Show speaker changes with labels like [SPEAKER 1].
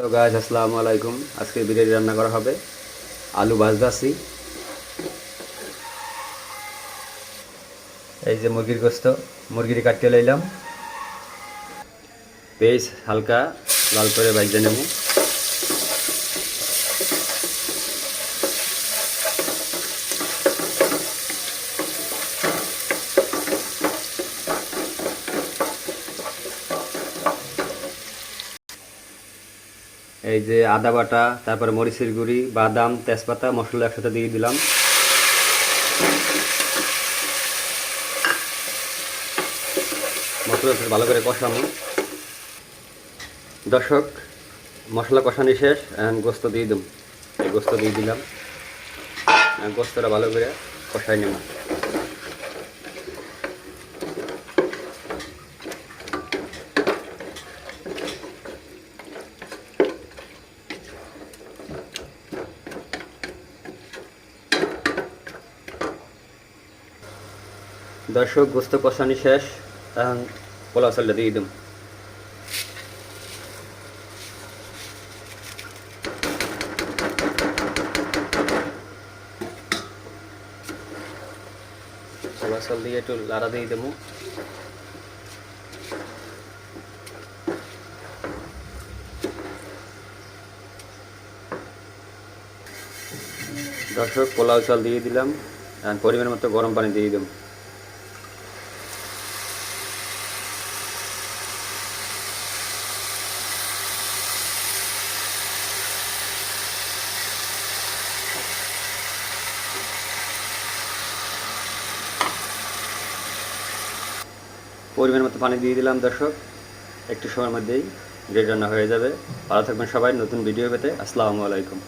[SPEAKER 1] তো গাইস আসসালামু আলাইকুম। আজকে বিরিয়ানি রান্না করা হবে। আলু ভাজতেছি। এই যে মুরগির গোস্ত, মুরগির কাটতে লইলাম। পেঁয়াজ হালকা লাল করে ভেজে নেব। এই যে আদা বাটা, তারপরে মরিচের গুঁড়ি, বাদাম, তেজপাতা, মশলা একসাথে দিয়ে দিলাম। মশলা ভালো করে কষানো। দর্শক, মশলা কষানি শেষ, এখন গোস্ত দিয়ে দেব। এই গোস্ত দিয়ে দিলাম। গোস্তটা ভালো করে কষাই নেব। দর্শক, গোস্ত কষানি শেষ, এখন পোলাও চালটা দিয়ে দিম। পোলাও চাল দিয়ে একটু লাড়া দিয়ে দেবো। দর্শক, পোলাও চাল দিয়ে দিলাম, আর পরিমাণ মতো গরম পানি দিয়ে দেব। পরিমাণ মতো পানি দিয়ে দিলাম। দর্শক, একটু সময়ের মধ্যেই গ্রেড রান্না হয়ে যাবে। ভালো থাকবেন সবাই। নতুন ভিডিও পেতে আসসালামু আলাইকুম।